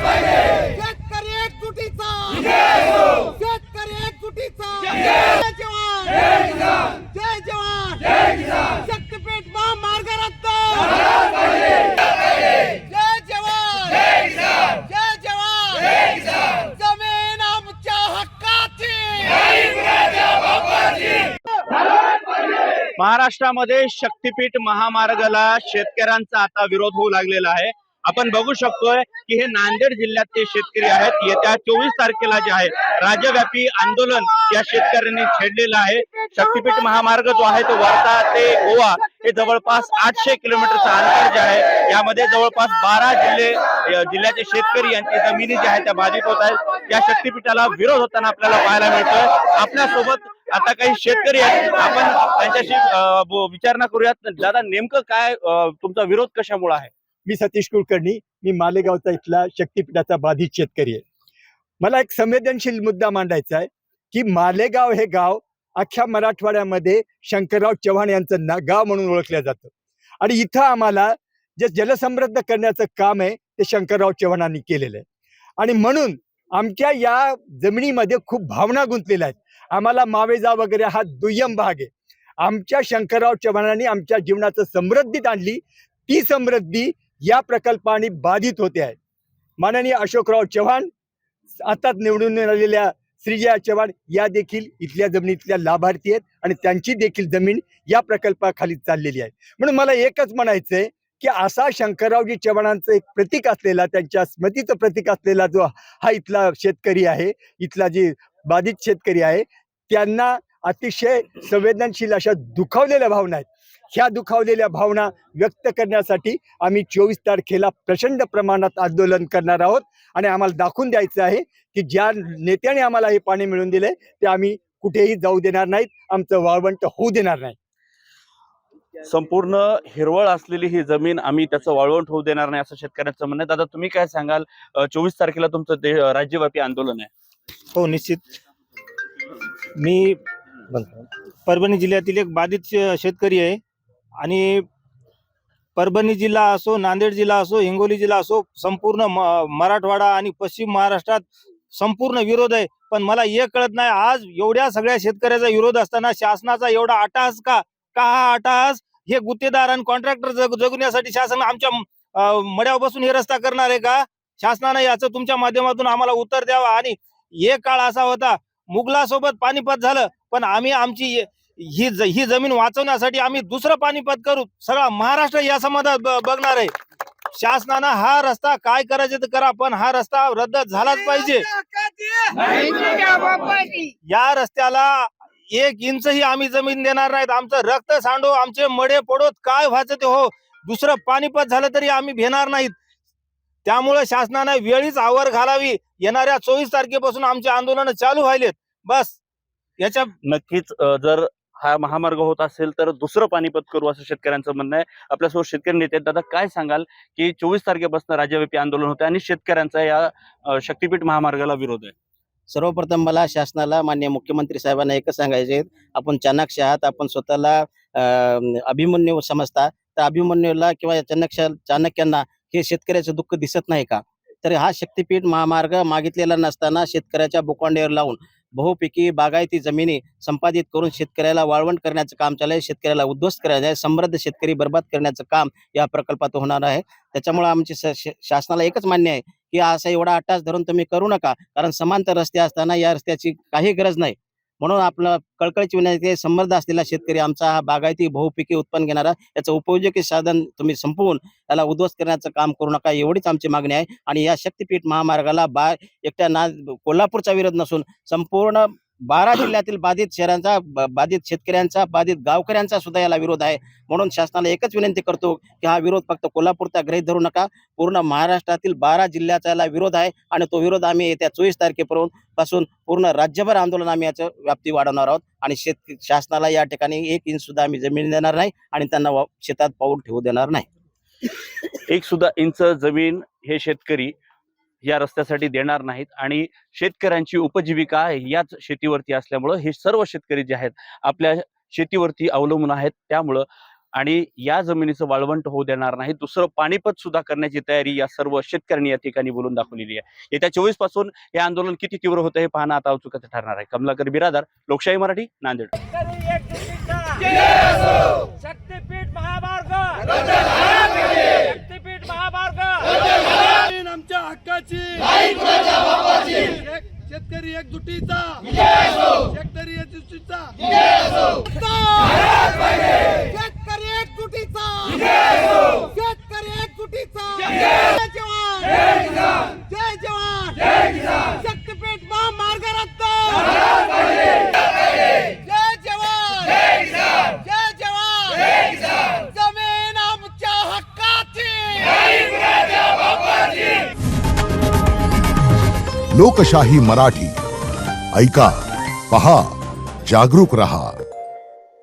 शेतकरी एकजुटीचा शेतकरी एकजुटीचा जय जवान जय जवान शक्तीपीठ महामार्ग रद्द जय जवान जय जवान जमीन आमच्या हक्काची महाराष्ट्रामध्ये शक्तीपीठ महामार्गाला शेतकऱ्यांचा आता विरोध होऊ लागलेला आहे। आपण बघू शकतोय की हे नांदेड जिल्ह्यातले शेतकरी आहेत। येत्या 24 तारखेला जे आहे राज्यव्यापी आंदोलन या शेतकऱ्यांनी छेडलेलं आहे। शक्तीपीठ महामार्ग जो आहे तो वर्धा ते गोवा हे जवळपास 800 किलोमीटरचं अंतर जे आहे, यामध्ये जवळपास 12 जिल्ह्याचे शेतकरी यांची जमिनी जी आहे त्या बाधित होत आहेत। या शक्तीपीठाला विरोध होताना आपल्याला पाहायला मिळतोय। आपल्यासोबत आता काही शेतकरी आहेत, आपण त्यांच्याशी विचारणा करूयात। दादा, नेमकं काय तुमचा विरोध कशामुळे आहे? मी सतीश कुलकर्णी, मी मालेगावचा इथला शक्तीपीठाचा बाधित शेतकरी आहे। मला एक संवेदनशील मुद्दा मांडायचा आहे की मालेगाव हे गाव अख्ख्या मराठवाड्यामध्ये शंकरराव चव्हाण यांचं गाव म्हणून ओळखलं जातं आणि इथं आम्हाला जे जलसमृद्ध करण्याचं काम आहे ते शंकरराव चव्हाणांनी केलेलं आहे आणि म्हणून आमच्या या जमिनीमध्ये खूप भावना गुंतलेल्या आहेत। आम्हाला मावेजा वगैरे हा दुय्यम भाग आहे। आमच्या शंकरराव चव्हाणांनी आमच्या जीवनाचं समृद्धीत आणली, ती समृद्धी या प्रकल्पाने बाधित होते आहे। माननीय अशोकराव चव्हाण, आता निवडून आलेल्या श्रीजया चव्हाण या देखील इथल्या जमिनीतल्या लाभार्थी आहेत आणि त्यांची देखील जमीन या प्रकल्पाखाली चाललेली आहे। म्हणून मला एकच म्हणायचंय की असा शंकररावजी चव्हाणांचं एक प्रतीक असलेला, त्यांच्या स्मृतीचं प्रतीक असलेला जो हा इथला शेतकरी आहे, इथला जे बाधित शेतकरी आहे, त्यांना अतिशय संवेदनशील अशा दुखावलेल्या भावना आहेत। ह्या दुखावलेल्या भावना व्यक्त करण्यासाठी आम्ही 24 तारखेला प्रचंड प्रमाणात आंदोलन करणार आहोत आणि आम्हाला दाखवून द्यायचं आहे की ज्या नेत्याने आम्हाला हे पाणी मिळवून दिले ते आम्ही कुठेही जाऊ देणार नाहीत, आमचं वाळवंट होऊ देणार नाही। संपूर्ण हिरवळ असलेली ही जमीन आम्ही त्याचं वाळवंट होऊ देणार नाही असं शेतकऱ्यांचं म्हणणं आहे। दादा, तुम्ही काय सांगाल? 24 तारखेला तुमचं राज्यव्यापी आंदोलन आहे। हो, निश्चित। मी परभणी जिल्ह्यातील एक बाधित शेतकरी आहे आणि परभणी जिल्हा असो, नांदेड जिल्हा असो, हिंगोली जिल्हा असो, संपूर्ण मराठवाडा आणि पश्चिम महाराष्ट्रात संपूर्ण विरोध आहे। पण मला हे कळत नाही, आज एवढ्या सगळ्या शेतकऱ्याचा विरोध असताना शासनाचा एवढा अट्टहास का? हा अट्टहास हे गुत्तेदार आणि कॉन्ट्रॅक्टर जगवण्यासाठी शासन आमच्या मड्यावर बसून हे रस्ता करणार आहे का? शासनाने याचं तुमच्या माध्यमातून आम्हाला उत्तर द्यावा। आणि एक काळ असा होता, मुघलासोबत पानिपत झालं, पण आम्ही आमची ही जमीन वाचवण्यासाठी आम्ही दुसरं पानिपत करू, सगळा महाराष्ट्र या समाधात बघणार आहे। शासनानं हा रस्ता काय करायचं ते करा, पण हा रस्ता रद्द झालाच पाहिजे। या रस्त्याला 1 इंचही आम्ही जमीन देणार नाहीत। आमचं रक्त सांडो, आमचे मडे पडोत, काय व्हायचं ते हो, दुसरं पानिपत झालं तरी आम्ही भेणार नाहीत। त्यामुळे शासनाने वेळीच आवर घालावी। येणाऱ्या 24 तारखेपासून आमचे आंदोलन चालू व्हायलेत। बस याच्या नक्कीच जर हा महामार्ग होत असेल तर दुसरं पानिपत करू असं शेतकऱ्यांचं म्हणणं आहे। आपल्यासोबत शेतकरी नेते, दादा काय सांगाल की 24 तारखेपासून राज्यव्यापी आंदोलन होते आणि शेतकऱ्यांचा या शक्तीपीठ महामार्गाला विरोध आहे? सर्वप्रथम मला शासनाला, माननीय मुख्यमंत्री साहेबांना एकच सांगायचे, आपण चाणक्य आहात, आपण स्वतःला अभिमन्यू समजता, तर अभिमन्यूला किंवा चाणक्यांना हे शेतकऱ्याचं दुःख दिसत नाही का? तर हा शक्तीपीठ महामार्ग मागितलेला नसताना शेतकऱ्याच्या बोकांड्यावर लावून बहुपिकी बागायती जमिनी संपादित करून शेतकऱ्याला वाळवंट करण्याचं काम चालू आहे, शेतकऱ्याला उद्ध्वस्त करायचं आहे, समृद्ध शेतकरी बर्बाद करण्याचं काम या प्रकल्पात होणार आहे। त्याच्यामुळे आमची शासनाला एकच मान्य आहे की असा एवढा अट्टास धरून तुम्ही करू नका, कारण समांतर रस्ते असताना या रस्त्याची काही गरज नाही। म्हणून आपलं कळकळीची विनंती आहे, समृद्ध असलेला शेतकरी आमचा हा बागायती बहुपिकी उत्पन्न घेणारा याचं उपयोगी साधन तुम्ही संपवून त्याला उद्ध्वस्त करण्याचं काम करू नका, एवढीच आमची मागणी आहे। आणि या शक्तीपीठ महामार्गाला एकट्या कोल्हापूरचा विरोध नसून संपूर्ण 12 जिल्ह्यातील बाधित शहरांचा, बाधित शेतकऱ्यांचा, बाधित गावकऱ्यांचा सुद्धा याला विरोध आहे। म्हणून शासनाला एकच विनंती करतो की हा विरोध फक्त कोल्हापूरचा गृहीत धरू नका, पूर्ण महाराष्ट्रातील 12 जिल्ह्याचा याला विरोध आहे आणि तो विरोध आम्ही येत्या 24 तारखेपासून पूर्ण राज्यभर आंदोलन आम्ही याचं व्याप्ती वाढवणार आहोत आणि शासनाला या ठिकाणी 1 इंच सुद्धा आम्ही जमीन देणार नाही आणि त्यांना शेतात पाऊल ठेवू देणार नाही। 1 सुद्धा इंच जमीन हे शेतकरी या रस्त्यासाठी देणार नाहीत आणि शेतकऱ्यांची उपजीविका याच शेतीवरती असल्यामुळे हे सर्व शेतकरी जे आहेत आपल्या शेतीवरती अवलंबून आहेत। त्यामुळे आणि या जमिनीचं वाळवंट होऊ देणार नाही. दुसरं पाणीपत सुद्धा करण्याची तयारी या सर्व शेतकऱ्यांनी या ठिकाणी बोलून दाखवलेली आहे. येत्या 24 पासून हे आंदोलन किती तीव्र होतं हे पाहणं आता औत्सुक्याचं ठरणार आहे. कमलाकर बिरादार, लोकशाही मराठी, नांदेड. शक्तीपीठ महामार्ग शक्तीपीठ महामार्ग आमच्या हक्काची शेतकरी एकजुटीचा शेतकरी एकजुटीचा शेतकरी एकजुटीचा शेतकरी एकजुटीचा जय जवान जय जवान शक्तीपीठ महामार्ग रद्द जय जवान जय जवान जमीन आमच्या हक्काची लोकशाही मराठी ऐका, पहा, जागरूक रहा.